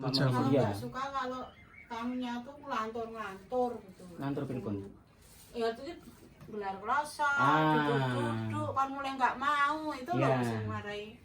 Kalau Iya. nggak suka kalau tamunya tuh ngelantur gitu. Ngantur pripun? Ya itu gelar rasa, Ah. duduk-duduk, kan mulai nggak mau itu loh Iya. bisa marahi.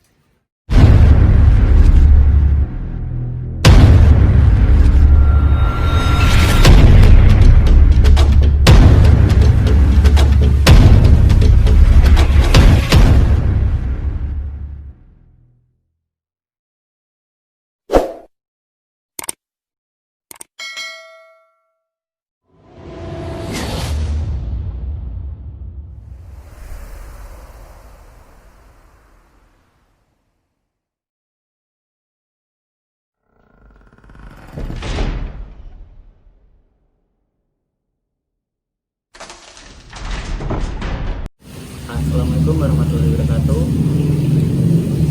Assalamualaikum warahmatullahi wabarakatuh.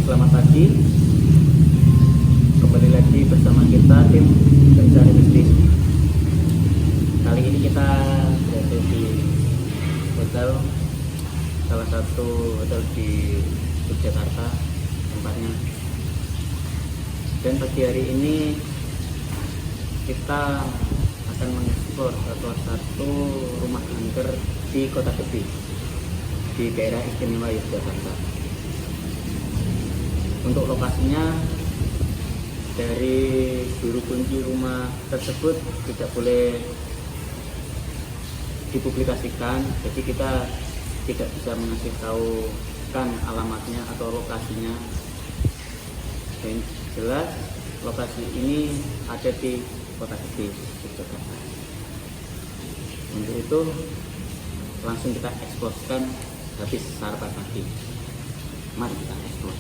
Selamat pagi. Kembali lagi bersama kita tim pencari mistis. Kali ini kita berada di hotel, salah satu hotel di Yogyakarta tempatnya. Dan pagi hari ini kita akan mengeksplor salah satu rumah angker di Kota Kediri, di daerah istimewa Yogyakarta. Untuk lokasinya, dari juru kunci rumah tersebut tidak boleh dipublikasikan, jadi kita tidak bisa mengasih tahukan alamatnya atau lokasinya. Dan jelas lokasi ini ada di Kota Kediri, Yogyakarta. Untuk itu langsung kita eksplorkan habis sarapan pagi. Mari kita eksplor.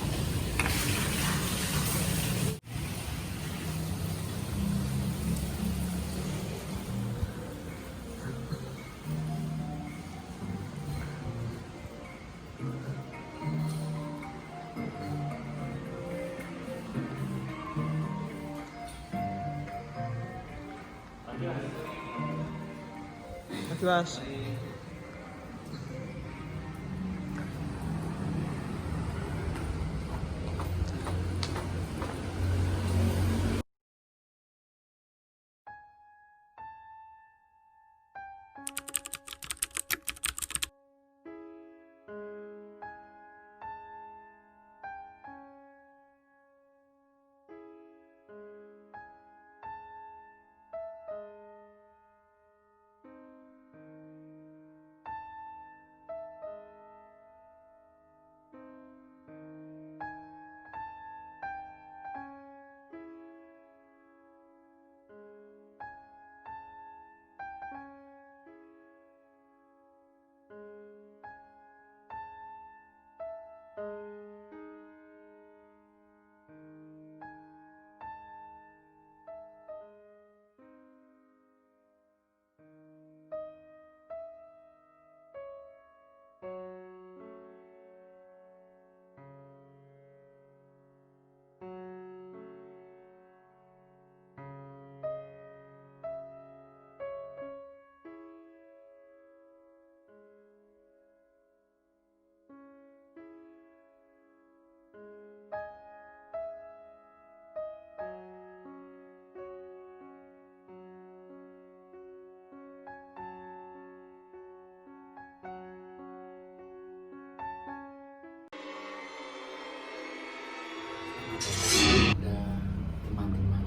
Mas. Teman-teman,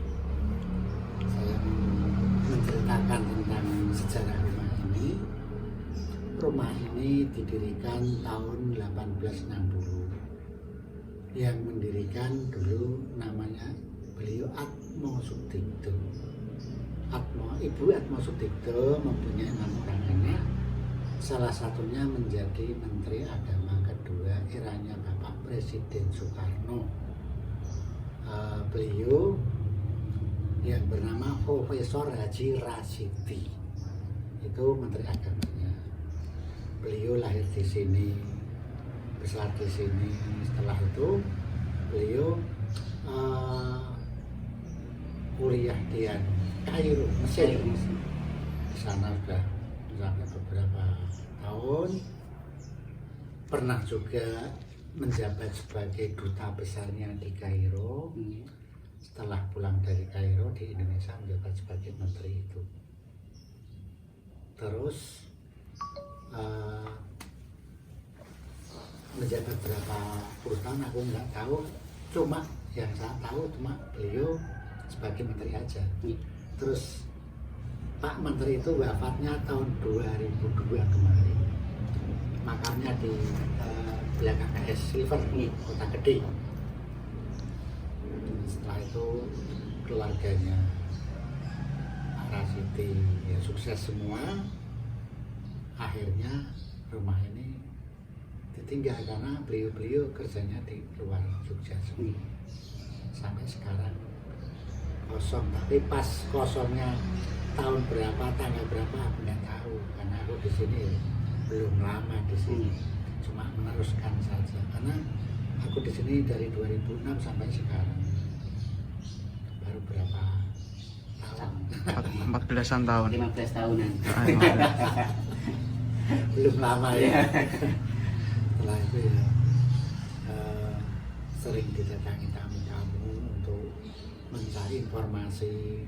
saya menceritakan tentang sejarah rumah ini. Rumah ini didirikan tahun 1860. Yang mendirikan dulu namanya beliau Atmo Sudikdo. Ibu Atmo Sudikdo mempunyai 6 orang anak. Salah satunya menjadi Menteri Agama kedua eranya Bapak Presiden Soekarno. Beliau yang bernama Profesor Haji Rasidi, itu Menteri Agamanya. Beliau lahir di sini, besar di sini. Setelah itu beliau kuliah di Kairo, Mesir. Di sana sudah sampai beberapa tahun. Pernah juga menjabat sebagai duta besarnya di Kairo setelah pulang dari Kairo di Indonesia menjabat sebagai menteri itu. Terus menjabat berapa puluh tahun aku nggak tahu, cuma yang saya tahu cuma beliau sebagai menteri aja. Terus Pak Menteri itu wafatnya tahun 2002 kemarin, makamnya di belakang KS Silver, Kota Gede. Setelah itu keluarganya Pak Rasidi ya sukses semua. Akhirnya rumah ini ditinggal karena beliau-beliau kerjanya di luar Jogja semua. Sampai sekarang kosong, tapi pas kosongnya tahun berapa, tanggal berapa aku nggak tahu karena aku di sini belum lama di sini, cuma meneruskan saja karena aku di sini dari 2006 sampai sekarang baru berapa tahun? 14-an tahun. 15 tahunan. Belum lama ya. Setelah itu ya sering didatangi tamu-tamu untuk mencari informasi,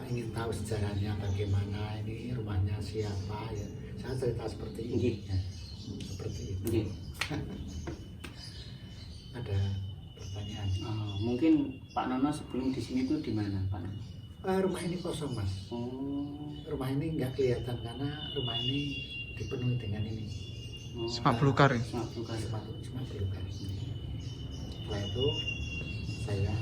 ingin tahu sejarahnya bagaimana, ini rumahnya siapa ya. Saya cerita seperti ini ya. Seperti itu. Ada pertanyaan? Mungkin Pak Nono sebelum di sini tuh di mana Pak Nono? Rumah ini kosong Mas. Rumah ini nggak kelihatan karena rumah ini dipenuhi dengan ini. Semak belukar ya? Semak belukar. Semak belukar. Setelah itu saya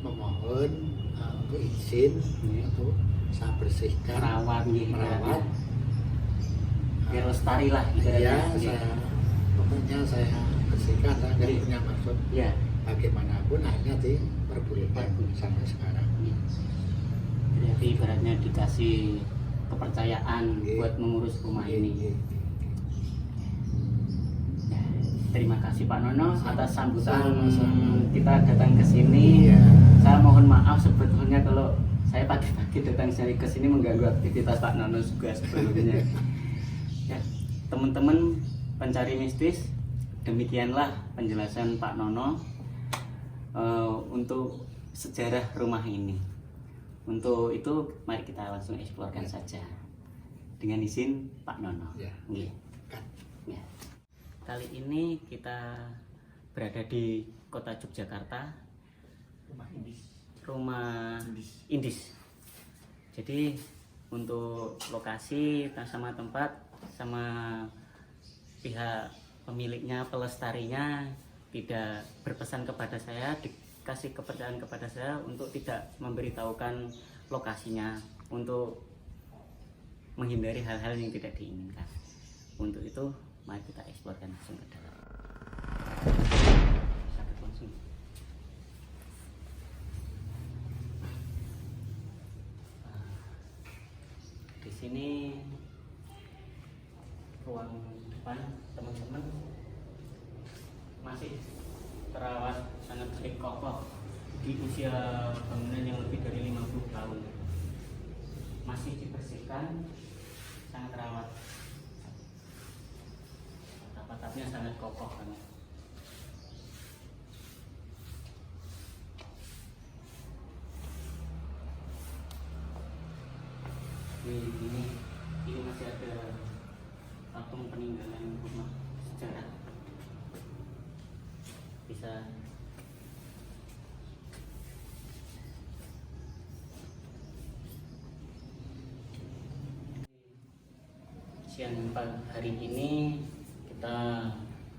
memohon untuk izin untuk saya bersihkan, merawat, biar lestari lah. Ya, pokoknya saya bersihkan, saya nggak punya maksud. Ya. Bagaimanapun hanya diperbolehkan sampai sekarang. Jadi ibaratnya dikasih kepercayaan buat mengurus rumah ini. Ya, terima kasih Pak Nono atas sambutan kita datang ke sini. Saya mohon maaf sebetulnya kalau saya pagi-pagi datang ke sini mengganggu aktivitas Pak Nono juga sebelumnya. Ya, teman-teman pencari mistis, demikianlah penjelasan Pak Nono untuk sejarah rumah ini. Untuk itu mari kita langsung eksplorkan saja dengan izin Pak Nono. Ya. Ya. Kali ini kita berada di kota Yogyakarta, rumah Indis. Jadi untuk lokasi sama tempat sama pihak pemiliknya, pelestarinya tidak berpesan kepada saya, dikasih kepercayaan kepada saya untuk tidak memberitahukan lokasinya untuk menghindari hal-hal yang tidak diinginkan. Untuk itu mari kita eksplorkan langsung ke dalam. Sakit langsung. Di sini ruang depan teman-teman masih terawat sangat baik, kokoh di usia bangunan yang lebih dari 50 tahun. Masih dibersihkan, sangat terawat. Atap-atapnya sangat kokoh banget. Ini masih ada patung peninggalan rumah sejarah. Bisa siang hari ini kita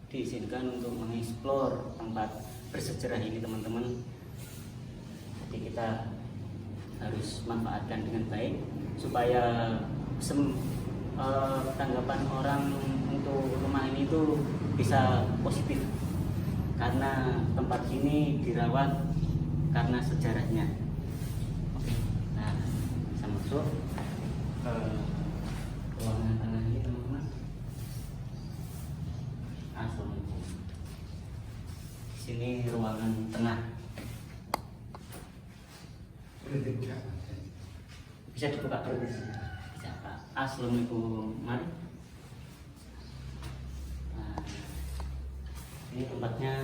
diizinkan untuk mengeksplor tempat bersejarah ini teman-teman. Jadi kita harus manfaatkan dengan baik supaya tanggapan orang untuk rumah ini tuh bisa positif, karena tempat ini dirawat karena sejarahnya. Oke, nah kita masuk ke ruangan tengah ini teman-teman. Assalamualaikum. Di sini ruangan tengah. Bisa dibuka dulu. Bisa Pak. Assalamualaikum. Mari. Nah, ini tempatnya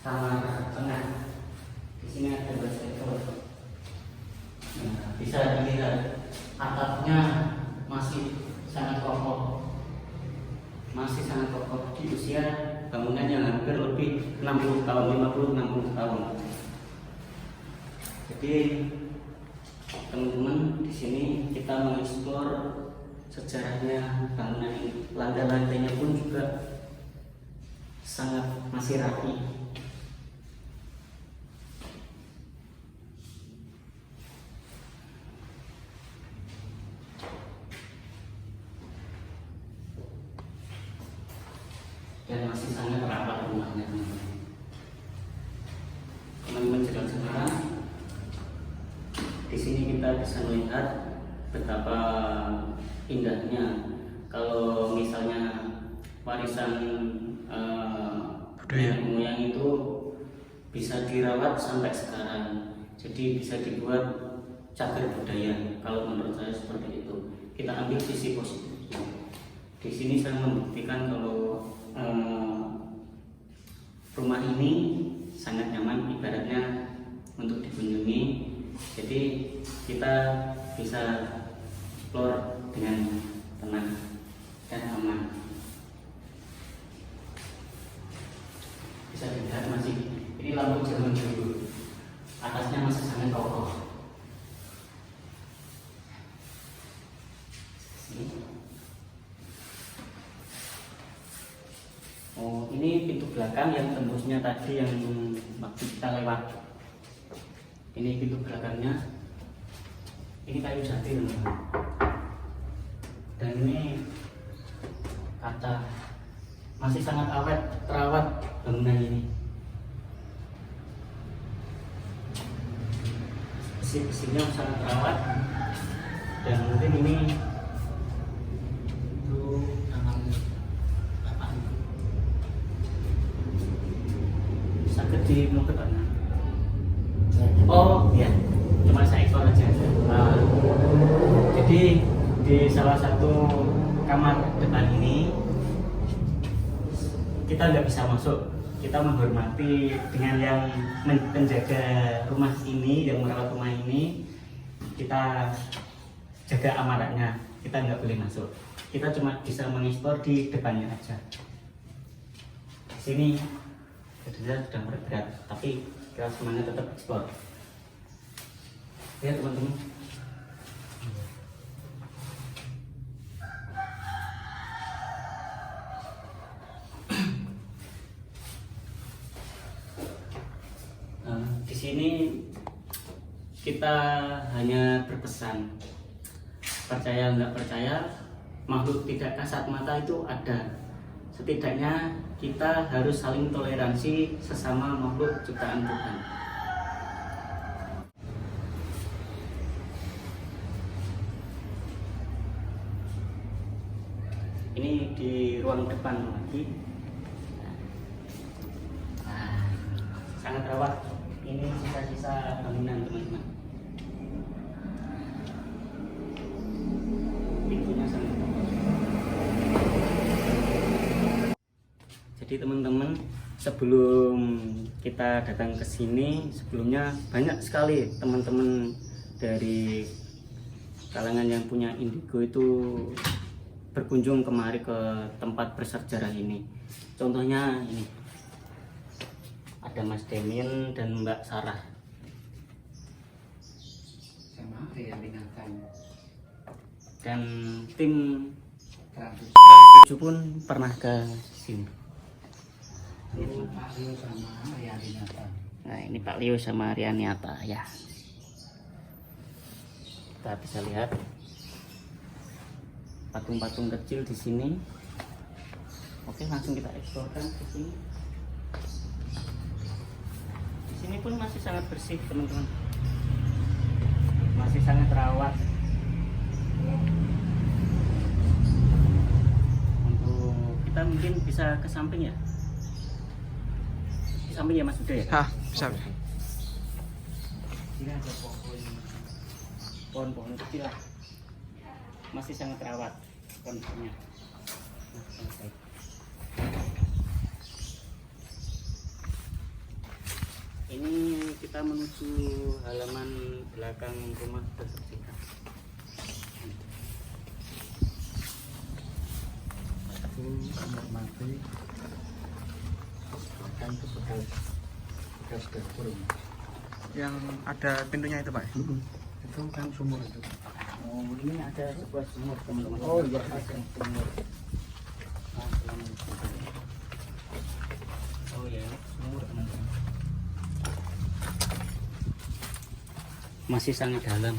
kamar tengah. sini ada ekor. Nah, bisa dilihat atapnya masih sangat kokoh, di usia bangunan yang hampir lebih 60 tahun, 50-60 tahun. Jadi teman-teman, di sini kita mengeksplor sejarahnya bangunan ini. Lantai-lantainya pun juga sangat masih rapi. Dan masih sangat rapat rumahnya, teman-teman. Teman-teman jalan sekarang, di sini kita bisa melihat betapa indahnya kalau misalnya warisan nenek moyang itu bisa dirawat sampai sekarang. Jadi bisa dibuat cagar budaya. Kalau menurut saya seperti itu. Kita ambil sisi positifnya. Di sini saya membuktikan kalau rumah ini sangat nyaman, ibaratnya untuk dikunjungi. Jadi kita bisa explore dengan tenang dan aman. Bisa dilihat masih ini lampu zaman dulu, atasnya masih sangat kokoh. Oh, ini pintu belakang yang tembusnya tadi yang waktu kita lewat. Ini pintu belakangnya. Ini kayu jati, teman-teman. Dan ini kaca. Masih sangat awet, terawat bangunan ini. Besi-besinya sangat terawat. Dan mungkin ini di Moketan. Oh iya, cuma saya ekspor aja. Jadi di salah satu kamar depan ini kita nggak bisa masuk. Kita menghormati dengan yang menjaga rumah ini, yang merawat rumah ini. Kita jaga amanatnya. Kita nggak boleh masuk. Kita cuma bisa mengekspor di depannya aja. Di sini sudah berat, tapi kita semuanya tetap ekspor. Ya teman-teman. Di sini kita hanya berpesan, percaya nggak percaya, makhluk tidak kasat mata itu ada. Setidaknya kita harus saling toleransi sesama makhluk ciptaan Tuhan. Ini di ruang depan lagi. Nah, sangat rawat. Ini sisa-sisa bangunan, teman-teman. Pintunya sangat rawat. Jadi teman-teman, sebelum kita datang ke sini, sebelumnya banyak sekali teman-teman dari kalangan yang punya indigo itu berkunjung kemari ke tempat bersejarah ini. Contohnya ini, ada Mas Demin dan Mbak Sarah. Sama yang binatang. Dan tim Trans 7 pun pernah ke sini. Pak Leo sama Arianiata. Nah, ini Pak Leo sama Arianiata ya. Kita bisa lihat patung-patung kecil di sini. Oke, langsung kita eksplorkan ke sini. Di sini pun masih sangat bersih, teman-teman. Masih sangat rawat. Untuk kita mungkin bisa ke samping ya. Samping ya Mas Uda ya? Bisa. Ini ada pohon-pohon kecil lah, masih sangat rawat kondisinya. ini kita menuju halaman belakang rumah tersedia. Itu kamar mandi, kan itu bekas dapur. Yang ada pintunya itu Pak? Itu kan sumur itu. Oh, ini ada sebuah sumur teman-teman. Oh, iya. Ada sumur. Oh ya, sumur teman-teman. Masih sangat dalam.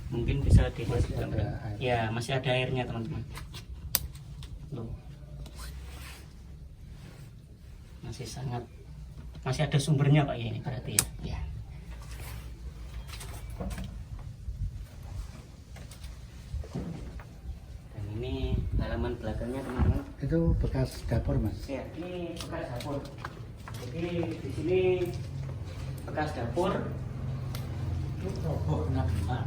Mungkin bisa dilihat Masih ada air. ya, masih ada airnya teman-teman. Loh. Masih ada sumbernya Pak ya ini berarti ya. Ya. Dan ini halaman belakangnya teman-teman. Itu bekas dapur Mas. Ya, ini bekas dapur. Jadi di sini bekas dapur. Itu roboh kena gempa.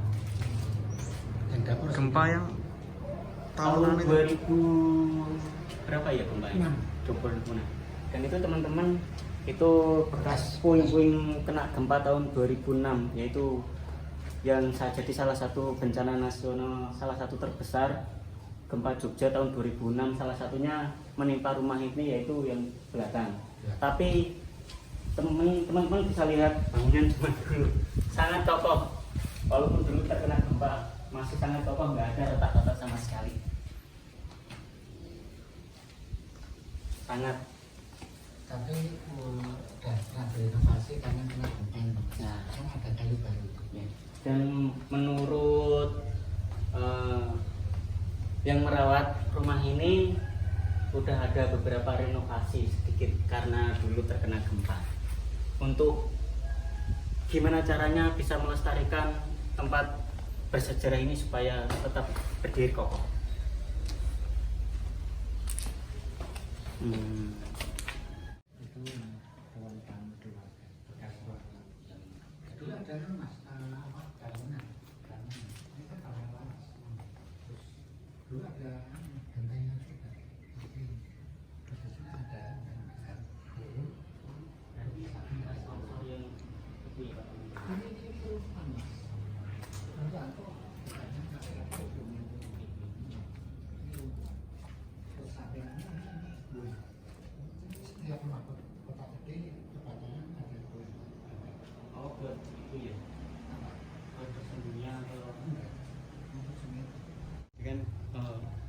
Dan dapur Gempa sini. yang Tahun tahunan itu 2000 berapa ya gempanya? 6. 26. Dan itu teman-teman itu bekas puing-puing kena gempa tahun 2006, yaitu yang jadi salah satu bencana nasional, salah satu terbesar gempa Jogja tahun 2006. Salah satunya menimpa rumah ini yaitu yang belakang. Ya. Tapi teman-teman bisa lihat bangunan cuma dulu sangat kokoh, walaupun dulu terkena gempa masih sangat kokoh, nggak ada retak-retak sama sekali. Sangat. Tapi udah pernah berinovasi karena kena gempa. Nah. Kan ada kayu baru. Ya. Dan menurut yang merawat rumah ini udah ada beberapa renovasi sedikit karena dulu terkena gempa. Untuk gimana caranya bisa melestarikan tempat bersejarah ini supaya tetap berdiri kokoh. Itu ruang tamu keluarga. Bekas ruang tamu. Dulu ada rumah bangunan. Ini kan bangunan. Terus dulu ada gentengnya juga. Terus di sini ada besar. Ini rumah Mas. Nanti aku katanya nggak ada rumah. Terus sampingnya ini. Setiap rumah kota gede tempatnya ada kue. Oh, buat itu ya. Buat persembunyian atau kan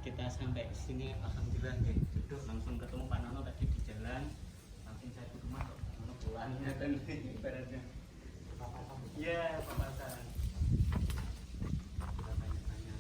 kita sampai sini alhamdulillah deh, duduk langsung ketemu Pak Nono tadi di jalan, langsung saya ke rumah kok Nono pulang ya kan ibaratnya. Iya, papasan. Kita tanya-tanya.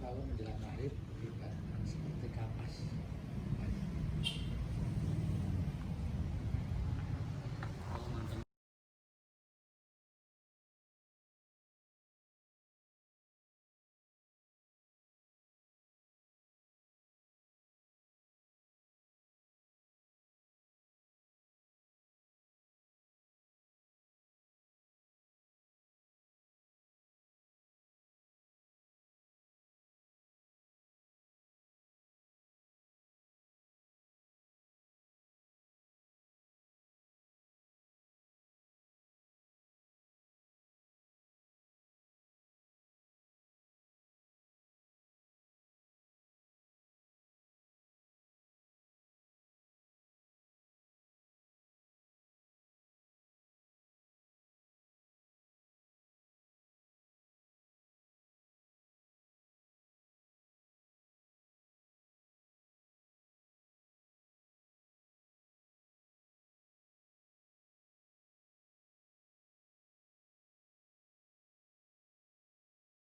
kalau menjelang maghrib